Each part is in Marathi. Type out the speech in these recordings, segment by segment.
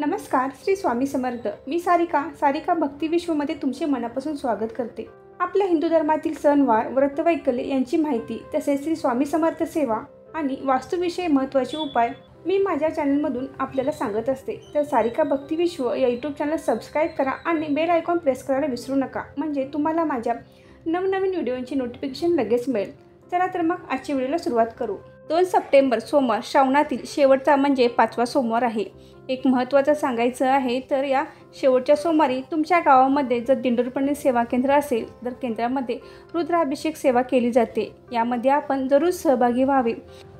नमस्कार, श्री स्वामी समर्थ। मी सारिका भक्ती विश्वमध्ये तुमचे मनापासून स्वागत करते। आपल्या हिंदू धर्मातील सणवार, व्रतवैकल्य यांची माहिती तसेच श्री स्वामी समर्थ सेवा आणि वास्तुविषयी महत्त्वाचे उपाय मी माझ्या चॅनलमधून आपल्याला सांगत असते। तर सारिका भक्ती विश्व या यूट्यूब चॅनल सबस्क्राईब करा आणि बेल आयकॉन प्रेस करायला विसरू नका, म्हणजे तुम्हाला माझ्या नवनवीन व्हिडिओंची नोटिफिकेशन लगेच मिळेल। चला तर मग आजच्या व्हिडिओला सुरुवात करू। 2 सप्टेंबर सोमवार श्रावणातील शेवटचा म्हणजे 5वा सोमवार आहे। एक महत्त्वाचं सांगायचं आहे तर या शेवटच्या सोमवारी तुमच्या गावामध्ये जर दिंडोरीपंडित सेवा केंद्र असेल तर केंद्रामध्ये रुद्राभिषेक सेवा केली जाते। यामध्ये आपण जरूर सहभागी व्हावे।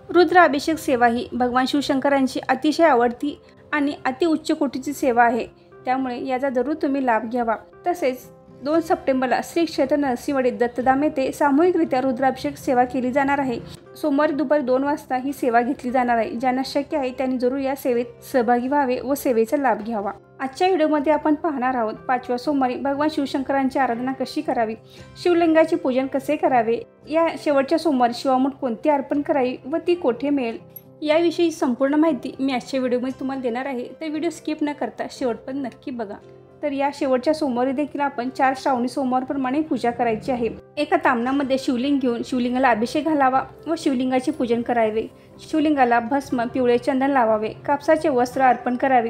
रुद्राभिषेक सेवा ही भगवान शिवशंकरांची अतिशय आवडती आणि अति उच्च कोटीची सेवा आहे, त्यामुळे याचा जरूर तुम्ही लाभ घ्यावा। तसेच 2 सप्टेंबरला श्री क्षेत्र नरसिंहवाडी दत्तधाम येथे सामूहिकरित्या रुद्राभिषेक सेवा केली जाणार आहे। सोमवारी दुपारी 2 वाजता ही सेवा घेतली जाणार आहे। ज्यांना शक्य आहे त्यांनी जरूर या सेवेत सहभागी व्हावे व सेवेचा लाभ घ्यावा। आजच्या व्हिडिओमध्ये आपण पाहणार आहोत 5व्या सोमवारी भगवान शिवशंकरांची आराधना कशी करावी, शिवलिंगाचे पूजन कसे करावे, या शेवटच्या सोमवारी शिवामूठ कोणती अर्पण करावी व ती कोठे मिळेल याविषयी संपूर्ण माहिती मी आजच्या व्हिडिओमध्ये तुम्हाला देणार आहे। तर व्हिडिओ स्किप न करता शेवटपर्यंत नक्की बघा। तर या शेवटच्या सोमवारी देखील आपण 4 श्रावणी सोमवारप्रमाणे पूजा करायची आहे। एका तामणामध्ये शिवलिंग घेऊन शिवलिंगाला अभिषेक घालावा व शिवलिंगाचे पूजन करावे। शिवलिंगाला भस्म पिवळे चंदन लावावे, कापसाचे वस्त्र अर्पण करावे।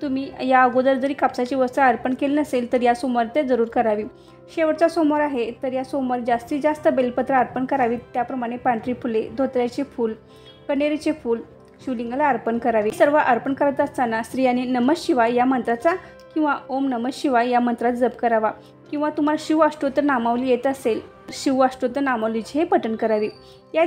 तुम्ही या अगोदर जरी कापसाचे वस्त्र अर्पण केले नसेल तर या सोमवार ते जरूर करावे। शेवटचा सोमवार आहे तर या सोमवारी जास्तीत जास्त बेलपत्र अर्पण करावीत। त्याप्रमाणे पांढरी फुले, धोत्र्याचे फूल, कण्हेरीचे फूल शिवलिंगाला अर्पण करावे। सर्व अर्पण करत असताना स्त्रियांनी नमः शिवाय या मंत्राचा किंवा ओम नमः शिवाय या मंत्राचा जप करावा, किंवा तुम्हाला शिव अष्टोत्तर नामावली येत असेल शिव अष्टोत्तर नामावलीचे हे पठण करावे। या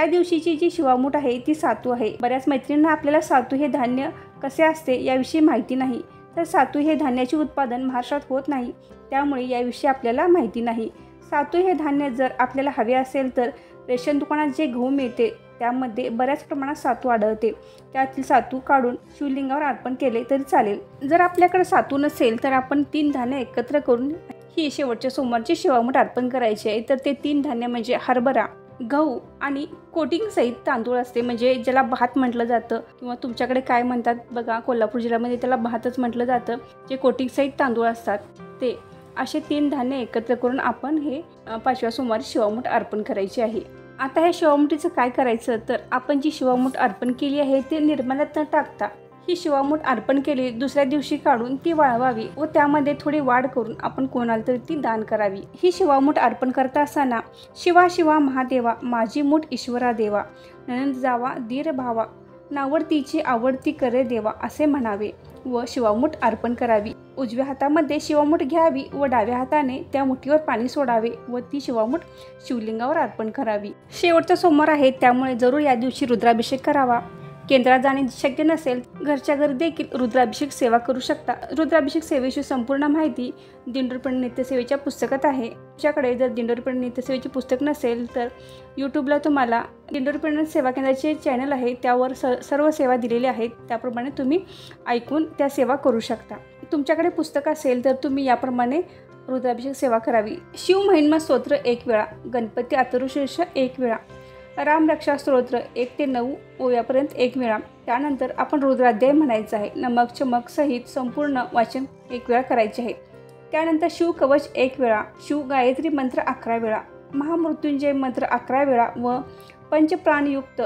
दिवशीची जी शिवामूठ आहे ती सातू आहे। बऱ्याच मैत्रिणींना आपल्याला सातू हे धान्य कसे असते याविषयी माहिती नाही। तर सातू हे धान्याचे उत्पादन महाराष्ट्रात होत नाही, त्यामुळे याविषयी आपल्याला माहिती नाही। सातू हे धान्य जर आपल्याला हवे असेल तर रेशन दुकानात जे गहू मिळते त्यामध्ये बऱ्याच प्रमाणात सातू आढळते, त्यातील सातू काढून शिवलिंगावर अर्पण केले तरी चालेल। जर आपल्याकडे सातू नसेल तर आपण 3 धान्य एकत्र करून ही शेवटच्या सोमवारची शिवामूठ अर्पण करायची आहे। तर ते 3 धान्य म्हणजे हरभरा, गहू आणि कोटिंग सहित तांदूळ असते, म्हणजे ज्याला भात म्हटलं जातं, किंवा तुमच्याकडे काय म्हणतात बघा, कोल्हापूर जिल्ह्यामध्ये त्याला भातच म्हटलं जातं। जे कोटिंग सहित तांदूळ असतात ते असे 3 धान्य एकत्र करून आपण हे 5व्या सोमवारी शिवामूठ अर्पण करायची आहे। आता ह्या शिवामुठीचं काय करायचं तर आपण जी शिवामूठ अर्पण केली आहे ते निर्माल्यात न टाकता ही शिवामूठ अर्पण केली दुसऱ्या दिवशी काढून ती वाळवावी व त्यामध्ये थोडी वाढ करून आपण कोणाला तरी ती दान करावी। ही शिवामूठ अर्पण करता असताना शिवा शिवा महादेवा माझी मूठ ईश्वरा देवा, नंद जावा धीर भावा, नावडतीची आवडती करे देवा असे म्हणावे व शिवामूठ अर्पण करावी। उजव्या हातामध्ये शिवामूठ घ्यावी व डाव्या हाताने त्या मुठीवर पाणी सोडावे व ती शिवामूठ शिवलिंगावर अर्पण करावी। शेवटचा सोमवार आहे त्यामुळे जरूर या दिवशी रुद्राभिषेक करावा। केंद्रात जाणे शक्य नसेल घरच्या घरी देखील रुद्राभिषेक सेवा करू शकता। रुद्राभिषेक सेवेची संपूर्ण माहिती दिंडोरीपंडित नित्यसेवेच्या पुस्तकात आहे। तुमच्याकडे जर दिंडोरीपंडित नित्यसेवेचे पुस्तक नसेल तर यूट्यूबला तुम्हाला दिंडोरीपंडित सेवा केंद्राचे चॅनल आहे, त्यावर सर्व सेवा दिलेल्या आहेत, त्याप्रमाणे तुम्ही ऐकून त्या सेवा करू शकता। तुमच्याकडे पुस्तक असेल तर तुम्ही याप्रमाणे रुद्राभिषेक सेवा करावी। शिव महिमा स्तोत्र 1 वेळा, गणपती अथर्वशीर्ष 1 वेळा, राम रक्षा स्तोत्र 1 ते 9 ओव्यापर्यंत 1 वेळा। त्यानंतर आपण रुद्राध्याय म्हणायचं आहे। नमक चमक सहित संपूर्ण वाचन 1 वेळा करायचे आहे। त्यानंतर शिव कवच 1 वेळा, शिव गायत्री मंत्र 11 वेळा, महामृत्युंजय मंत्र 11 वेळा व पंचप्राणयुक्त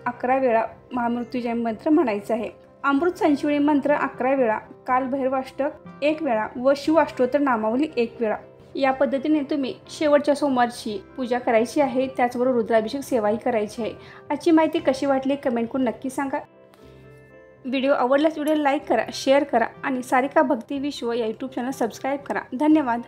11 वेळा महामृत्युंजय मंत्र म्हणायचं आहे। अमृत संजीवनी मंत्र 11 वेळा, कालभैरवाष्टक 1 वेळा व शिव अष्टोत्तर नामावली 1 वेळा। या पद्धतीने तुम्ही शेवटच्या सोमवारची पूजा करायची आहे, त्याचबरोबर रुद्राभिषेक सेवाही करायची आहे। आजची माहिती कशी वाटली कमेंट करून नक्की सांगा। व्हिडिओ आवडल्यास व्हिडिओ लाईक करा, शेअर करा आणि सारिका भक्ती विश्व या यूट्यूब चॅनल सबस्क्राईब करा। धन्यवाद।